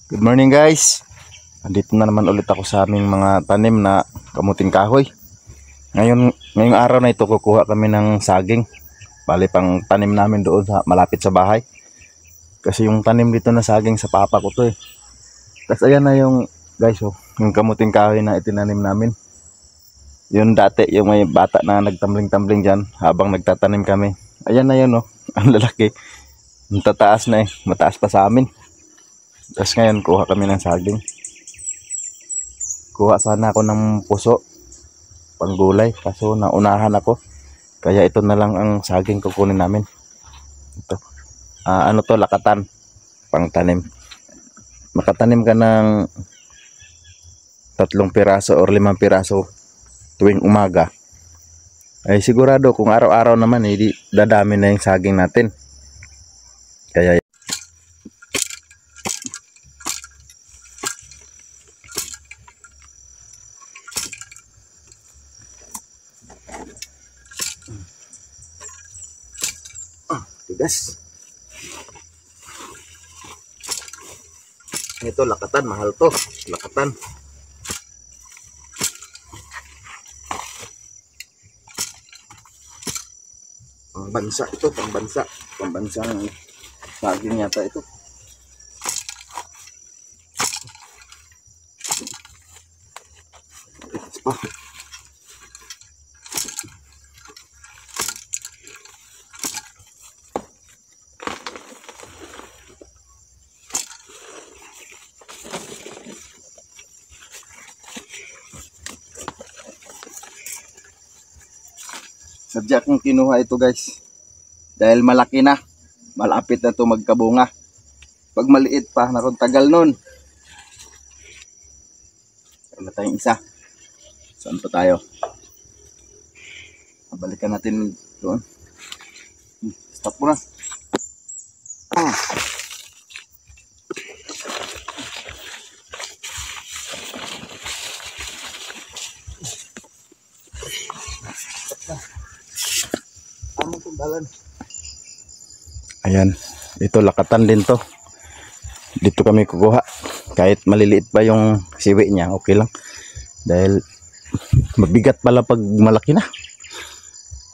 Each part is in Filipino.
Good morning guys. Andito na naman ulit ako sa aming mga tanim na kamuting kahoy. Ngayong araw na ito kukuha kami ng saging. Bali pang tanim namin doon sa malapit sa bahay. Kasi yung tanim dito na saging sa papa ko to eh. Tapos ayan na yung guys yung kamuting kahoy na itinanim namin. Yun dati yung may bata na nagtambling-tambling dyan habang nagtatanim kami. Ayan na yun ang lalaki. Ang tataas na eh, mataas pa sa amin. Tapos ngayon kuha kami ng saging. Kuha sana ako ng puso panggulay kaso naunahan ako. Kaya ito na lang ang saging kukunin namin. Ito. Ano to, lakatan pang tanim. Makatanim ka ng 3 piraso or 5 piraso tuwing umaga. Ay sigurado kung araw-araw naman di dadami na yung saging natin. Kaya tigas. Ito lakatan, mahal to. Lakatan. Pambansa ito, pambansa. Pambansang saging yata ito. Sadya kong kinuha ito guys dahil malaki na, malapit na ito magkabunga. Pag maliit pa, nakong tagal nun. Wala tayong isa. Saan pa tayo? Balikan natin doon. Stop mo na. Ayan, ito lakatan din to. Dito kami kukuha. Kahit maliliit pa yung siwi niya, okay lang. Dahil mabigat pala pag malaki na.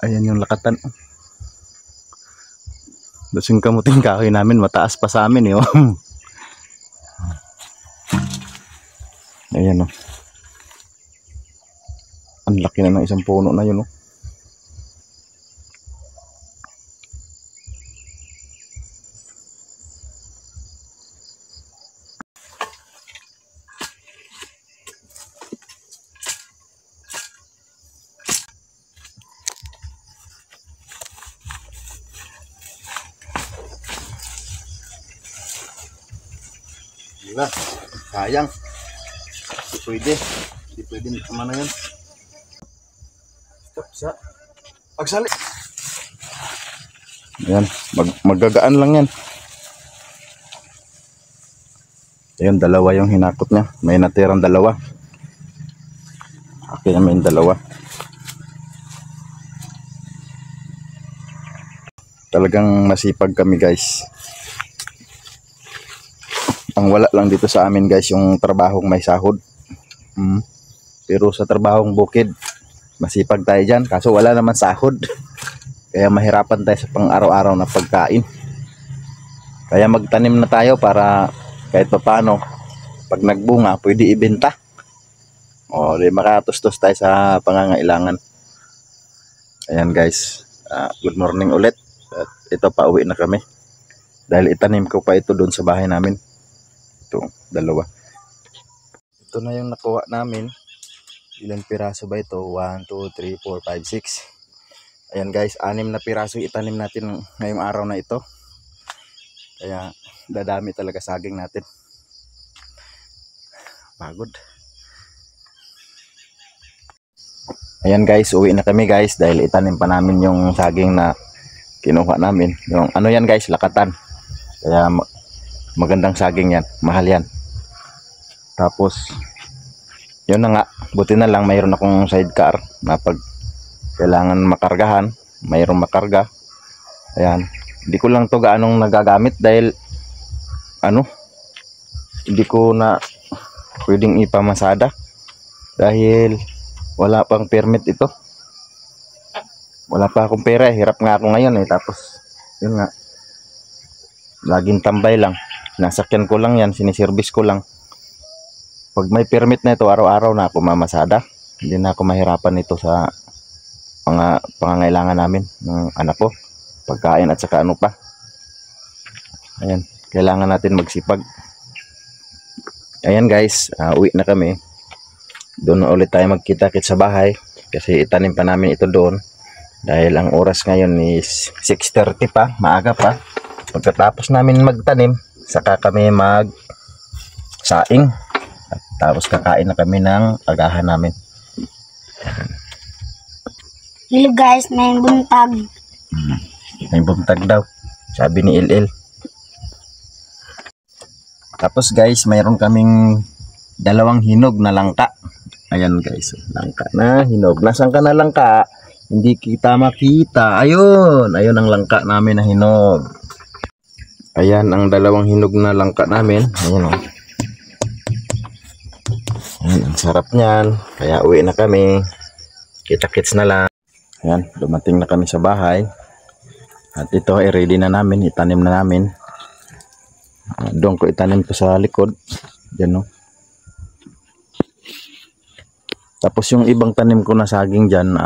Ayan yung lakatan. Tapos yung kamuting kahoy namin, mataas pa sa amin eh. Ayan ang laki na ng isang puno na yun Wala, sayang. Hindi pwede naman na yan. Stop sa pagsali. Ayan, magagaan lang yan. Ayan, dalawa yung hinakot niya. May natirang dalawa. Okay na may dalawa. Talagang masipag kami guys. Ang wala lang dito sa amin guys yung trabahong may sahod. Pero sa trabahong bukid masipag tayo dyan kaso wala naman sahod. Kaya mahirapan tayo sa pang araw-araw na pagkain. Kaya magtanim na tayo para kahit paano pag nagbunga pwede ibenta. O di makatustos tayo sa pangangailangan. Ayan guys, good morning ulit. At ito pa uwi na kami. Dahil itanim ko pa ito doon sa bahay namin. Ito, dalawa. Ito na yung nakuha namin. Ilang piraso ba ito? 1, 2, 3, 4, 5, 6. Ayan guys, 6 na piraso itanim natin ngayong araw na ito. Kaya dadami talaga saging natin. Pagod. Ayan guys, uwi na kami guys dahil itanim pa namin yung saging na kinuha namin. Yung ano yan guys, lakatan. Kaya magandang saging yan, mahal yan. Tapos yun na nga, buti na lang mayroon akong sidecar na pag kailangan makargahan, mayroong makarga. Ayan, hindi ko lang to gaanong nagagamit dahil hindi ko na pwedeng ipamasada dahil wala pang permit ito. Wala pa akong pera, hirap nga ako ngayon tapos yun nga, laging tambay lang, nasakyan ko lang yan, siniservice ko lang. Pag may permit na ito, araw-araw na ako mamasada, hindi na ako mahirapan ito sa mga pangangailangan namin ng anak ko, pagkain at saka ano pa. Ayan, kailangan natin magsipag. Ayan guys, uwi na kami. Doon na ulit tayo magkita-kit sa bahay kasi itanim pa namin ito doon. Dahil ang oras ngayon is 6:30 pa, maaga pa. Pagkatapos namin magtanim, saka kami mag-saing. At tapos kakain na kami ng agahan namin. Hello guys, may buntag. May buntag daw, sabi ni LL. Tapos guys, mayroon kaming dalawang hinog na langka. Ayan guys, langka na hinog. Nasaan ka na langka? Hindi kita makita. Ayun, ayun ang langka namin na hinog. Ayan ang dalawang hinog na langka namin. Ayan o. Ayan, ang sarap niyan. Kaya uwi na kami. Kita-kits na lang. Ayan, dumating na kami sa bahay. At ito ay ready na namin. Itanim na namin. Doon ko itanim ko sa likod. Diyan o. Tapos yung ibang tanim ko na saging dyan,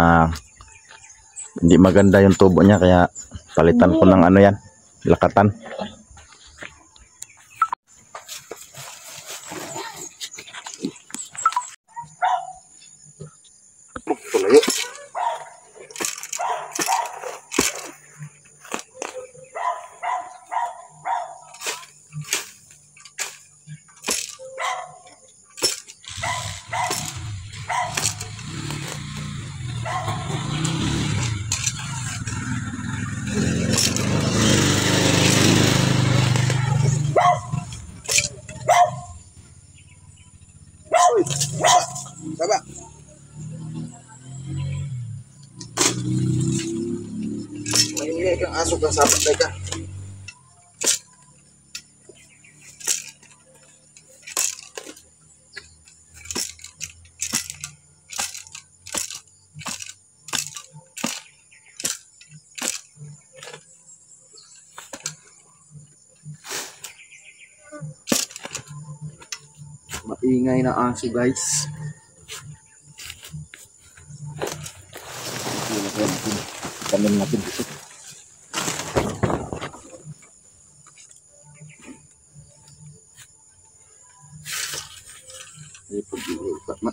hindi maganda yung tubo niya, kaya palitan ko ng ano yan, lakatan. Tulayo. Baba. Maingay kang aso kang sapat tayo ka. Maingay na aso guys. Tanim natin dito. Lipat na.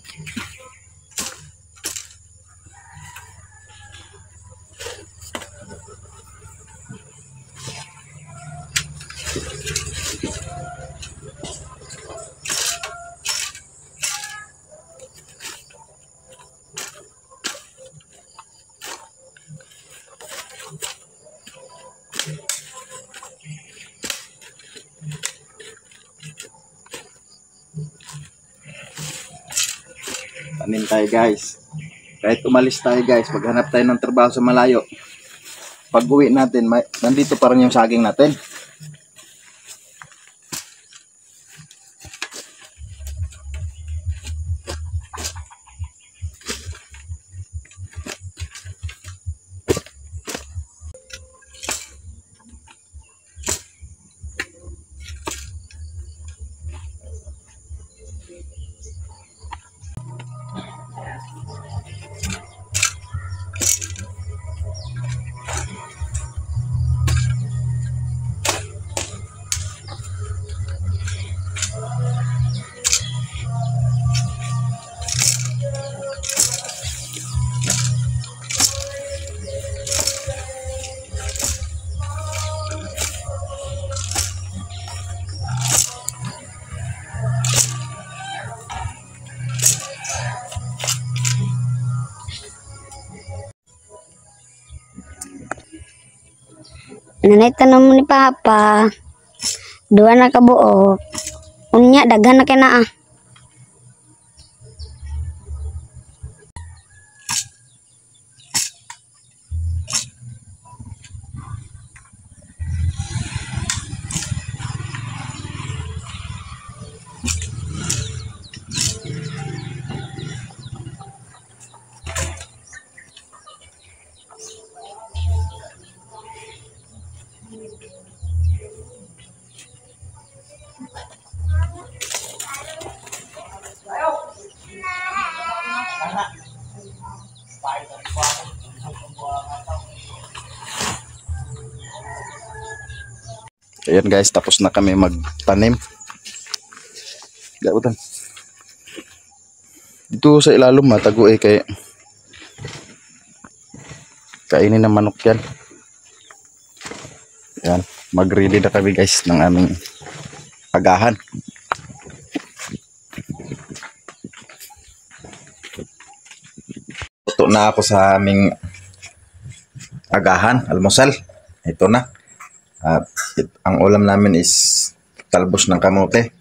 Tanim tayo guys. Kahit umalis tayo guys, maghanap tayo ng trabaho sa malayo. Pag uwi natin, nandito pa rin yung saging natin. Nanay tanong ni Papa, dua na kabuok. Unya daghan na kina Ayan guys, tapos na kami magtanim. Gabutan. Dito sa ilalom matago kaya kainin ng manok yan. Ayan, mag-ready na kami guys ng aming agahan. Ito na ako sa aming agahan, almusal. Ito na. At ang ulam namin is talbos ng kamote.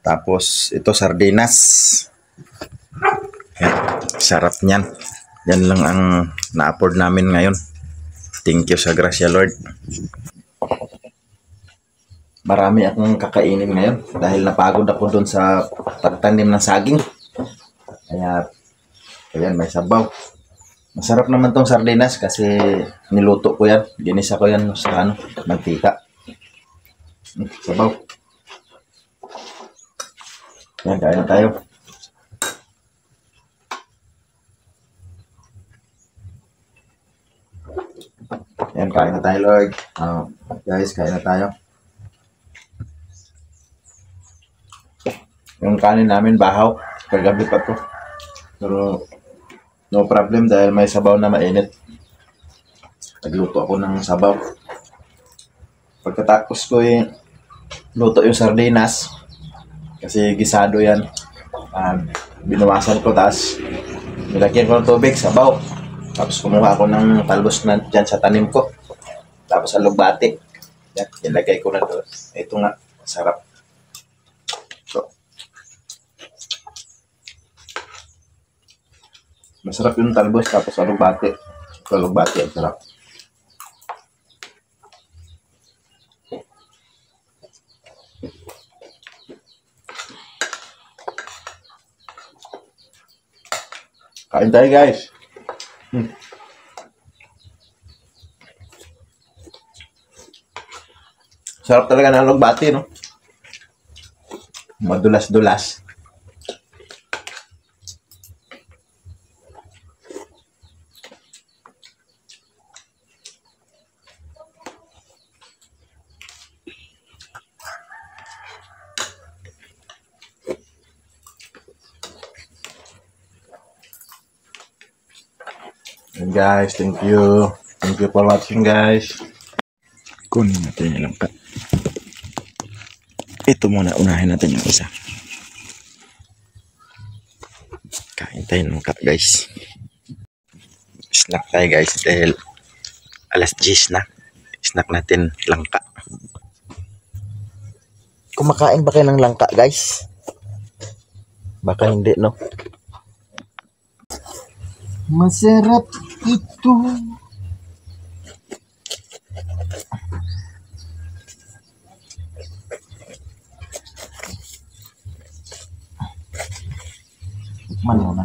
Tapos ito sardinas. Ayan, sarap niyan. Yan lang ang na-afford namin ngayon. Thank you sa grasya Lord. Marami akong kakainin ngayon dahil napagod ako doon sa pagtanim ng saging. Kaya ayan, may sabaw. Masarap naman tong sardinas kasi niluto ko yan. Ginisa ko yan sa mantika. Sabaw. Yan, kain tayo. Yan, kain na tayo Lord. Guys, kain na tayo. Yung kanin namin bahaw, kagabi pa to. Pero no problem dahil may sabaw na mainit. Nagluto ako ng sabaw. Pagkatapos ko luto yung sardinas kasi gisado yan. Binuwasan ko tapos nilagyan ko ng tubig, sabaw. Tapos kumuha ako ng talbos na dyan sa tanim ko. Tapos alugbati. Yan, nilagay ko na doon. Ito nga, sarap. Masarap yung talbos tapos alugbati. Alugbati ang sarap. Kain tayo guys. Sarap talaga ng alugbati, no? Madulas-dulas. And guys, thank you. Thank you for watching guys. Kunin natin yung langka. Ito muna, unahin natin yung isa. Kain tayo ng langka guys. Snack tayo guys dahil alas 10 na. Snack natin langka. Kumakain ba kayo ng langka guys? Baka hindi, no? Masarap ito. Tikman muna.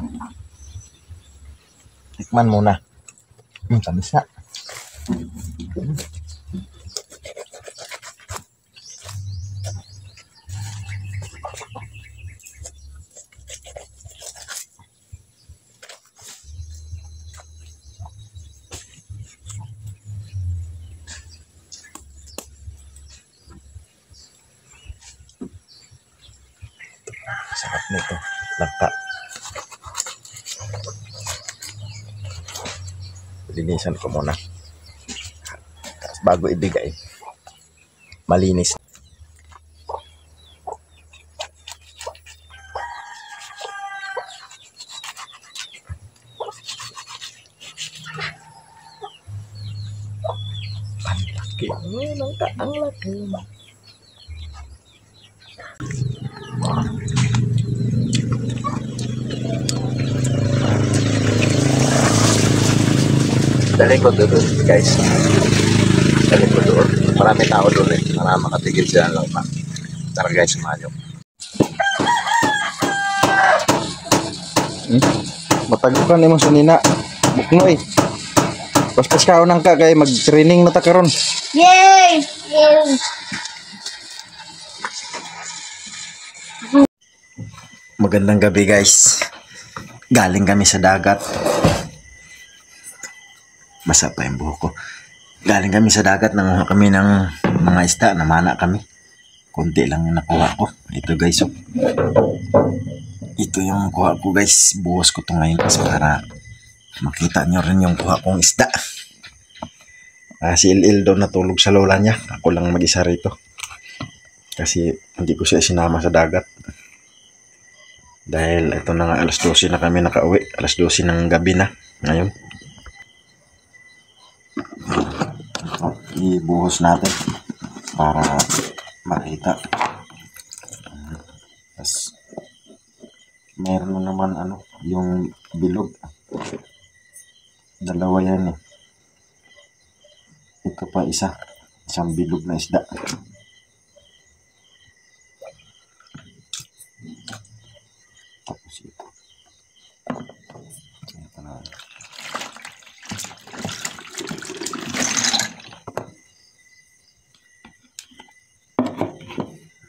Tikman muna. Tamis na. Sarap nito, langka. Linisan ko muna. Tapos bago ibigay, malinis. Ang laki. Langka, ang laki. Dali ko doon guys. Dali ko doon. Marami tao doon para makatigil sila lang pa. Tara guys, sumayo. Matagukan ni mo sa nina. Buknoy. Paspas ka unang ka kay mag-training na ta karon. Yay! Yay! Magandang gabi guys. Galing kami sa dagat. Basa pa yung buhok ko. Galing kami sa dagat, nanguha kami ng mga isda, namana kami. Konti lang yung nakuha ko. Ito guys, oh. Ito yung kuha ko guys. Buhos ko to ngayon guys para makita nyo rin yung kuha kong isda. Si Il daw natulog sa lola niya. Ako lang mag-isa rito. Kasi hindi ko siya sinama sa dagat. Dahil ito na nga, alas 12 na kami nakauwi. Alas 12 ng gabi na ngayon. Ibuhos natin para makita. Tapos meron naman yung bilog. Dalawa yan eh. Ito pa isang bilog na isda. Tapos ito. Ito na.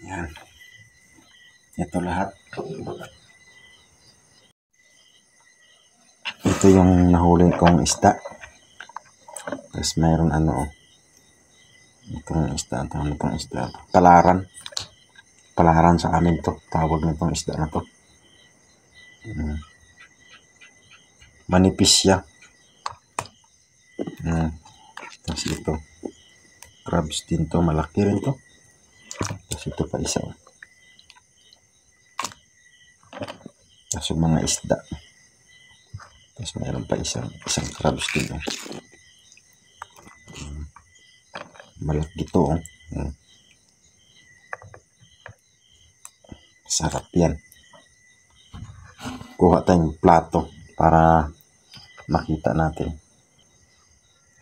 Yan. Ito lahat. Ito yung nahuli kong isda. Tapos mayroon itong isda. Palaran. Palaran sa amin to. Tawag na itong isda na to. Manipis siya. Tapos ito. Crabs din to. Malaki rin to. Tapos ito pa isa. Tapos yung mga isda. Tapos mayroon pa isang crabs din. Malaki ito. Sarap yan. Kuha tayong plato para makita natin.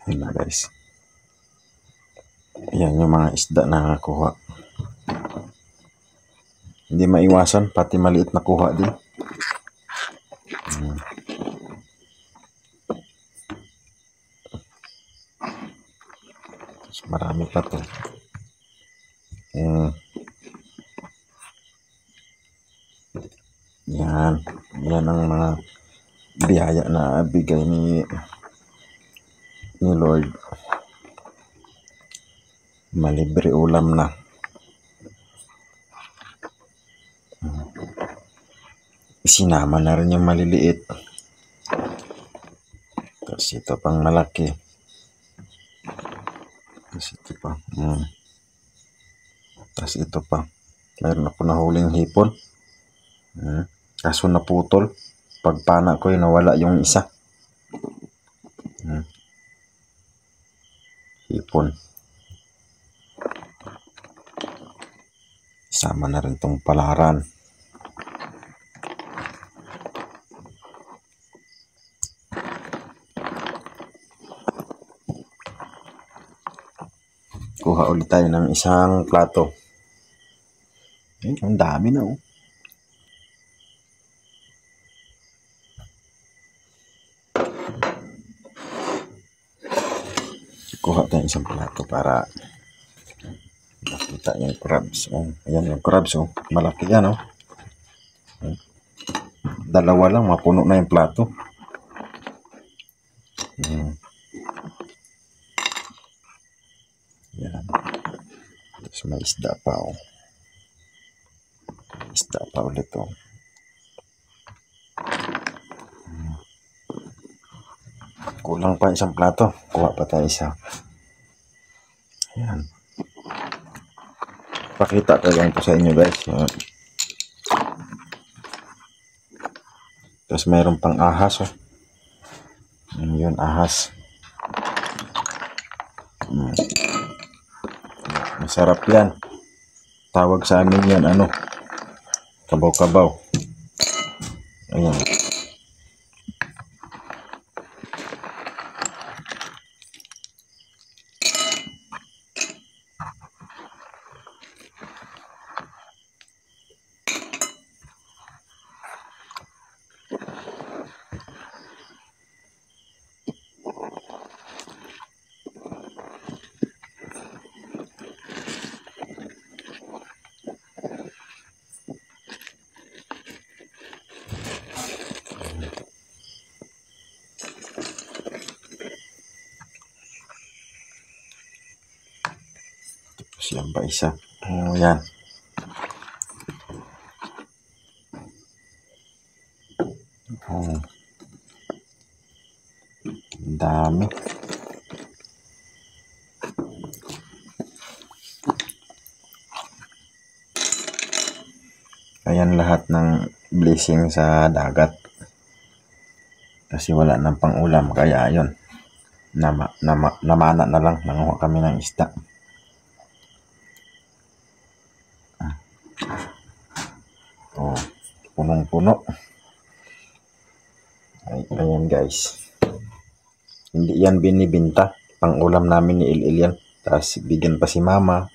Ayan na guys. Ayan yung mga isda na nakuha. Hindi maiwasan, pati maliit na kuha din. Marami pa to. Yan ang mga biyaya na bigay ni Lord. Malibre ulam na. Isinama na rin yung maliliit. Tapos ito pang malaki. Tapos ito pa. Tapos ito pa. Mayroon ako nahuling hipon. Kaso naputol. Pagpana ko nawala yung isa. Hipon. Sama na rin tong palaran. Kuha ulit tayo ng isang plato. Ang dami na oh. Kuha tayo isang plato para makita yung crabs. Ayan yung crabs oh. Malaki yan oh. Dalawa lang mapuno na yung plato. Yan. Tapos may isda pa oh. Isda pa ulit oh. Kulang pa isang plato. Kuha pa tayo isa. Ayan. Pakita ko lang po sa inyo guys. Tapos mayroon pang ahas oh. Yun ahas. Masarap yan. Tawag sa amin yan kabaw-kabaw. Ayan. Yan pa isa. Oh, yan. Oh. Ang dami. Ayan lahat ng blessing sa dagat. Kasi wala nang pang-ulam. Kaya ayun. Namana na lang. Nanguha kami ng isda. Oh, punong-puno. Ayan guys. Hindi yan binibinta. Pang-ulam namin ni Il yan. Tapos bigyan pa si mama.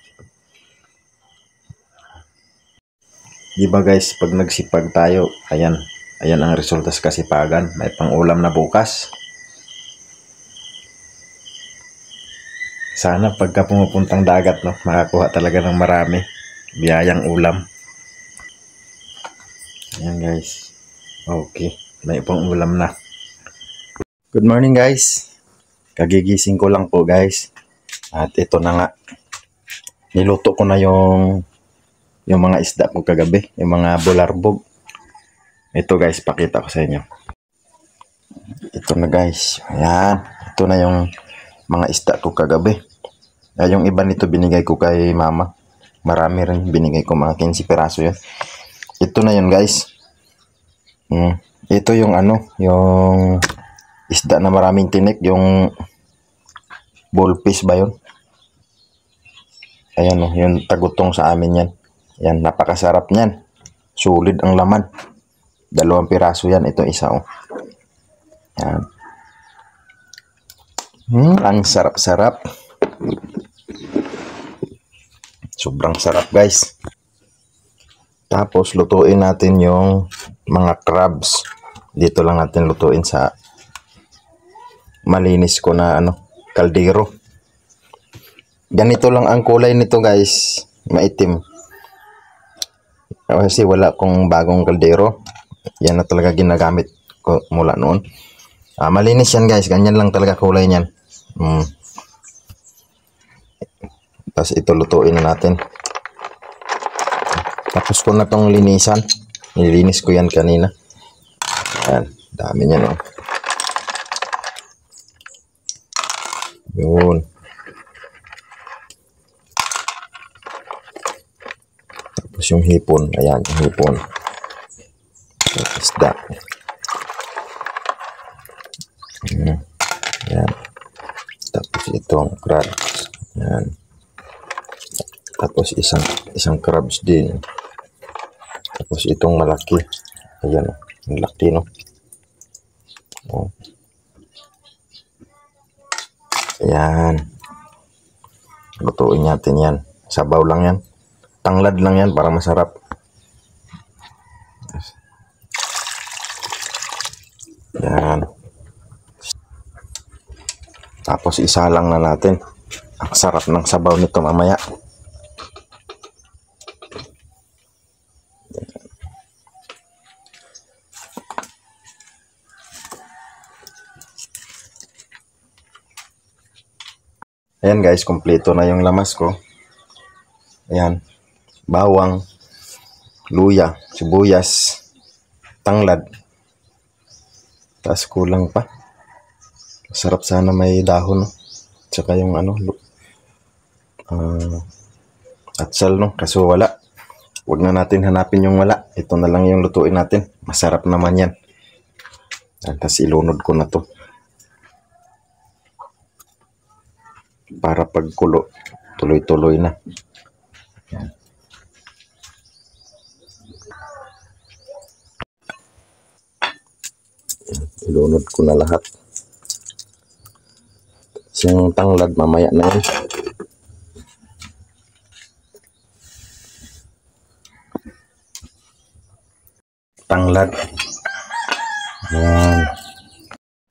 Diba guys, pag nagsipag tayo, ayan ang resulta sa kasipagan. May pang-ulam na bukas. Sana pagka pumupuntang dagat, no, makakuha talaga ng marami. Biyayang ulam. Ayan guys. Okay, may pang-ulam na. Good morning guys. Kagigising ko lang po guys. At ito na nga. Niluto ko na yung mga isda ko kagabi, yung mga bularbog. Ito guys, pakita ko sa inyo. Ito na guys. Ayan. Ito na yung mga isda ko kagabi. Yung iba nito binigay ko kay mama. Marami rin binigay ko, mga 15 peraso yan. Ito na yun guys. Ito yung yung isda na maraming tinik, yung bullfish ba yun? Ayan o, yung tagutong sa amin yan. Yan, napakasarap niyan. Sulit ang laman. 2 piraso yan. Ito isa o. Yan. Ang sarap-sarap. Sobrang sarap guys. Tapos lutuin natin yung mga crabs. Dito lang natin lutuin sa malinis ko na kaldero. Ganito lang ang kulay nito guys. Maitim. Kasi wala kong bagong kaldero. Yan na talaga ginagamit ko mula noon. Malinis yan guys. Ganyan lang talaga kulay niyan. Tapos ito lutuin na natin. Tapos ko na tong linisan. Nilinis ko yan kanina. Ayan. Dami niyan o. Yun. Tapos yung hipon. Ayan, yung hipon. Isda. Ayan. Tapos itong crabs. Ayan. Tapos isang crabs din. Tapos itong malaki. Ayan, ang laki no. Oh. Ayan. Lutuin natin yan. Sabaw lang yan. Tanglad lang yan para masarap. Yan. Tapos isa lang na natin. Ang sarap ng sabaw nito mamaya. Ayan guys, kompleto na yung lamas ko. Ayan. Bawang, luya, sibuyas, tanglad. Tapos kulang pa. Sarap sana may dahon, no? Tsaka yung atsal, no? Kaso wala. Huwag na natin hanapin yung wala. Ito na lang yung lutuin natin. Masarap naman yan. Tapos ilunod ko na to. Para pagkulo, tuloy-tuloy na. Yan. Ilunod ko na lahat. Yung tanglad mamaya na yan. Tanglad. Ayan.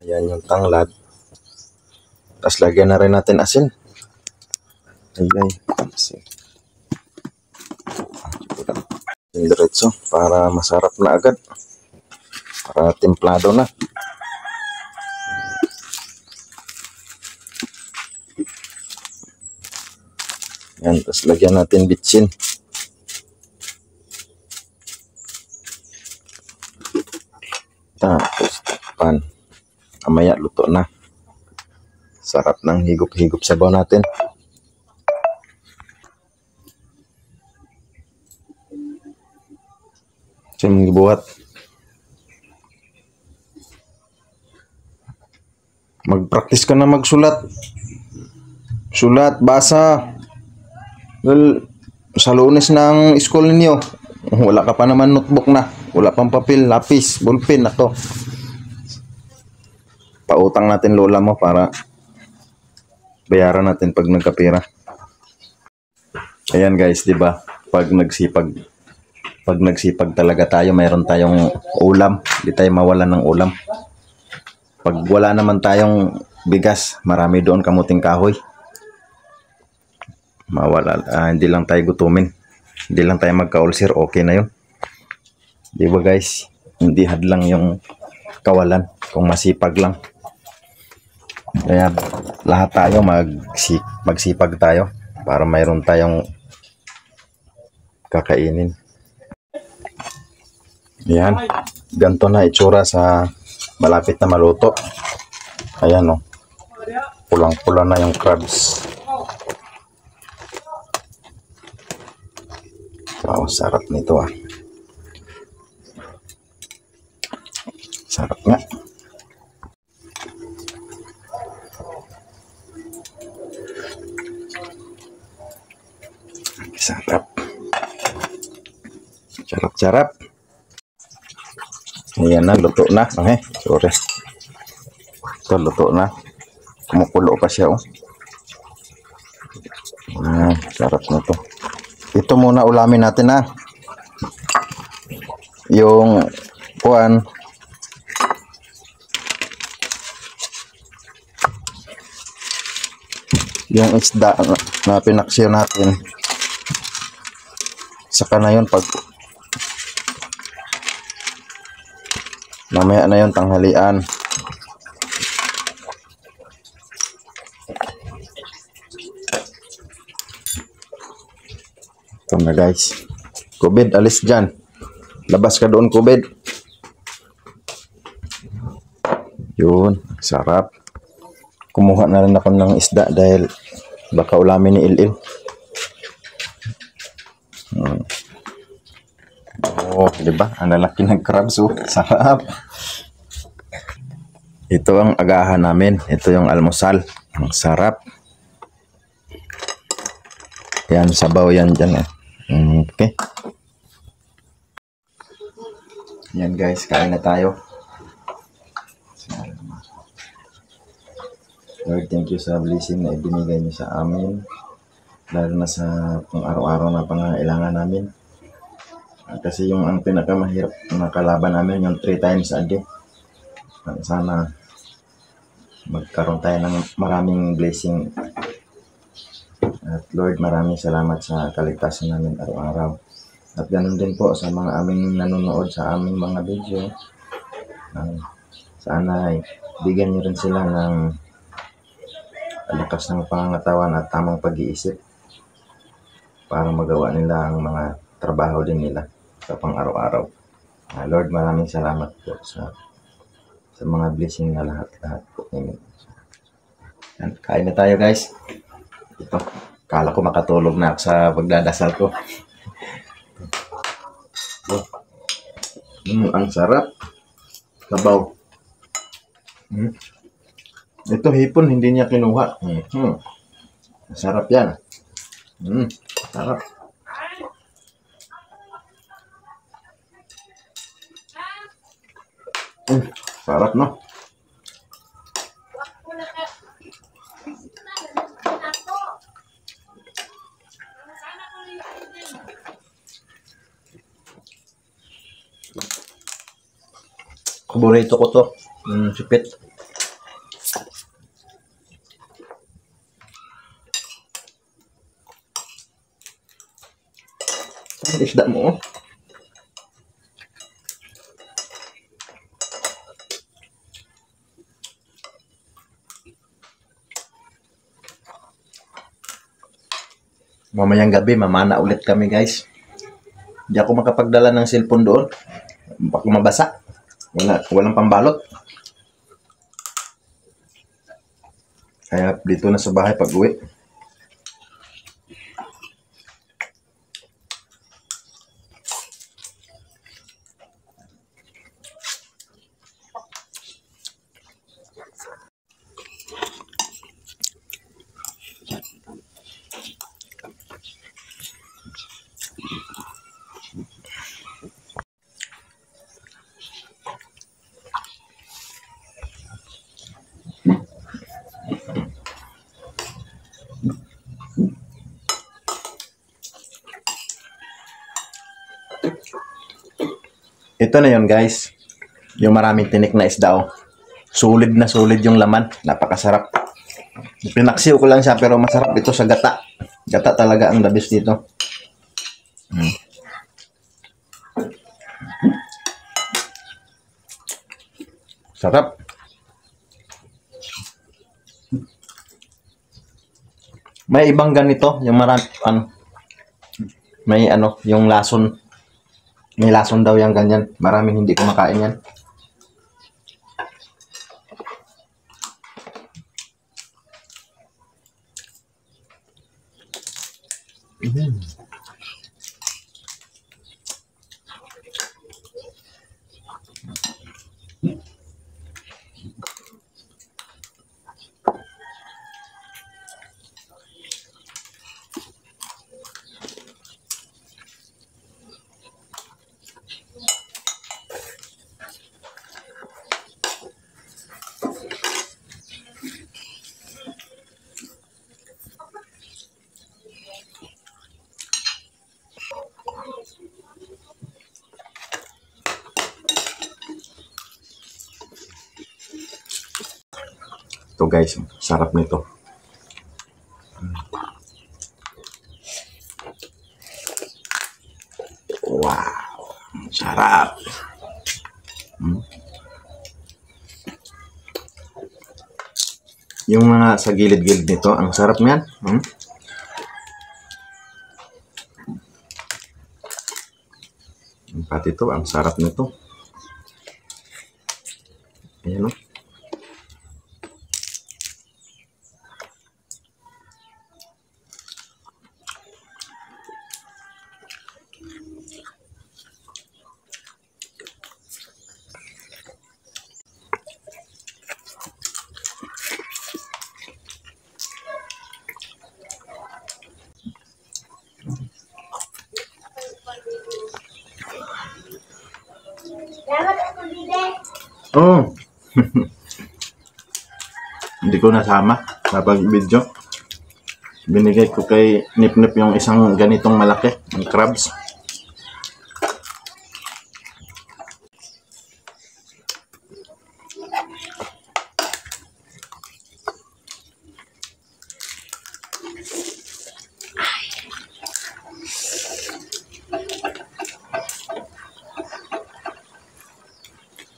Ayan yung tanglad. Tapos lagyan na rin natin asin. Ayan. Asin. Diretso para masarap na agad. Para templado na. Yan, tapos lagyan natin bitsin. Tapos pan. Amaya luto na. Sarap ng higop-higop sabaw natin. Siyang gibuhat. Mag-practice ka na magsulat. Sulat, basa. Well, sa Lunes ng school ninyo, wala ka pa naman notebook na. Wala pang papel, lapis, ballpen na to. Pautang natin lola mo para bayaran natin pag nagkapira. Ayan guys, 'di ba? Pag nagsipag talaga tayo, mayroon tayong ulam. Hindi tayo mawalan ng ulam. Pag wala naman tayong bigas, marami doon kamuting kahoy. Hindi lang tayo gutumin. Hindi lang tayo magka-ulcer, okay na 'yun. 'Di ba guys? Hindi hadlang yung kawalan kung masipag lang. Kaya lahat tayo magsipag tayo para mayroon tayong kakainin. Yan, ganito na itsura sa malapit na maluto. Ayan o, pulang-pula na yung crabs. Wow, sarap nito ah. Sarap nga. Sarap. Sarap-sarap. Ayan na, luto na. Okay, sorry. Ito, luto na. Kumukulo pa siya, oh. Sarap na to. Ito muna ulamin natin, ha. Yung kuwan. Yung isda na pinaksiyo natin. Saka na yun pag mamaya na yun tanghalian. Ito na guys. Kubid, alis dyan. Labas ka doon, kubid. Yun, sarap. Kumuha na rin ako ng isda dahil baka ulamin ni Il-Il. Oh, di ba? Ang lalaki ng crabs, oh. Sarap. Ito ang agahan namin. Ito yung almusal. Ang sarap. Yan, sabaw yan dyan, eh. Okay. Yan guys, kain na tayo. Lord, thank you sa blessing na ibinigay niyo sa amin. Lalo na sa pang araw-araw na pangailangan namin. Kasi yung ang pinakamahirap na kalaban namin, yung 3 times a day. Sana magkaroon tayo ng maraming blessing. At Lord, maraming salamat sa kaligtasan namin araw-araw. At ganun din po sa mga aming nanonood sa aming mga video. Sana ay bigyan niyo rin sila ng lakas ng pangangatawan at tamang pag-iisip para magawa nila ang mga trabaho din nila sa pang-araw-araw. Lord, maraming salamat po sa mga blessing na lahat po. Amen. Kain na tayo guys. Ito, kala ko makatulog na ako sa pagdadasal ko. Ang sarap. Sabaw. Ito hipon, hindi niya kinuha. Sarap yan. Sarap. Sarap, no? Paborito ko to. Sipit. Ang isda mo, oh. Mamayang gabi, mamana ulit kami guys. Hindi ako makapagdala ng cellphone doon. Baka mabasa. Walang pambalot. Kaya dito na sa bahay pag uwi. Ito na yon guys. Yung maraming tinik na isda oh. Solid na solid yung laman. Napakasarap. Pinaksiw ko lang siya pero masarap ito sa gata. Gata talaga ang the best dito. Sarap. May ibang ganito, yung may yung lason. May lason daw yung ganyan. Maraming hindi kumakain yan. Ito guys, sarap nito. Wow, sarap. Yung mga sa gilid-gilid nito, ang sarap niyan. Pati ito, ang sarap nito. Ayan o. Oh. Hindi ko nasama kapag video. Binigay ko kay Nip-Nip yung isang ganitong malaki, ng crabs.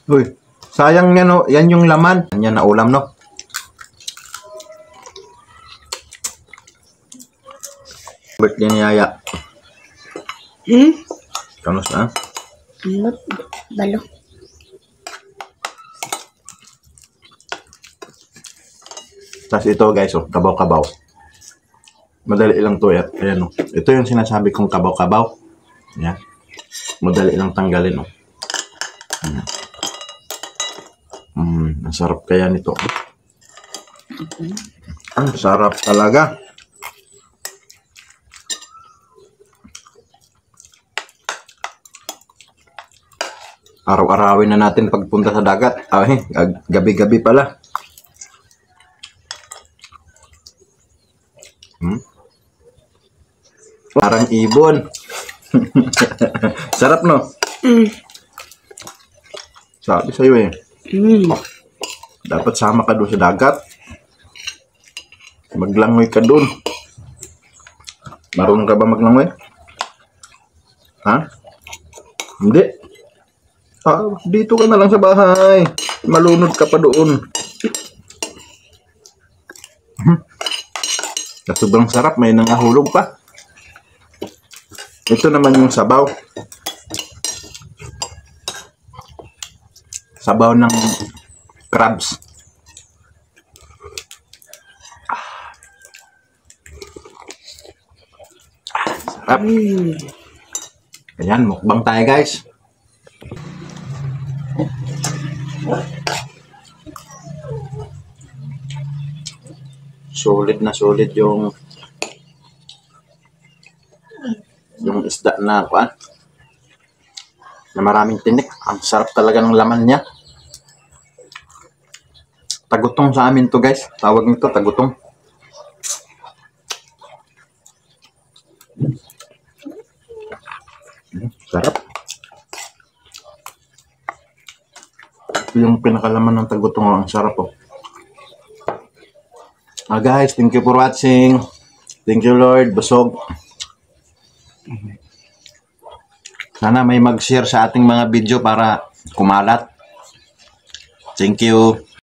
Uy, sayang yan no, yan yung laman. Yan na ulam no. Birthday ni Yaya. Kamusta? Ambot, balo. Tapos ito guys, oh, kabaw-kabaw. Madali lang to eh. Ayan oh. Ito yung sinasabi kong kabaw-kabaw. Yan. Madali lang tanggalin oh. Ang sarap kaya nito. Ang sarap talaga. Araw-arawin na natin pagpunta sa dagat. Ay, gabi-gabi pala. Parang ibon. Sarap no? Sabi sa'yo eh. Dapat sama ka doon sa dagat. Maglangoy ka doon. Marunong ka ba maglangoy? Ha? Hindi. Dito ka na lang sa bahay. Malunod ka pa doon. Sobrang sarap. May nangahulog pa. Ito naman yung sabaw. Sabaw ng crabs. Sarap. Ayan, mukbang tayo guys. Solid na solid yung isda na kuan. Na maraming tinik. Ang sarap talaga ng laman niya. Tagutong sa amin to guys. Tawag nito tagutong. Sarap. Ito yung pinakalaman ng tagutong. Ang sarap po. Guys, thank you for watching. Thank you Lord. Busog. Sana may mag-share sa ating mga video para kumalat. Thank you.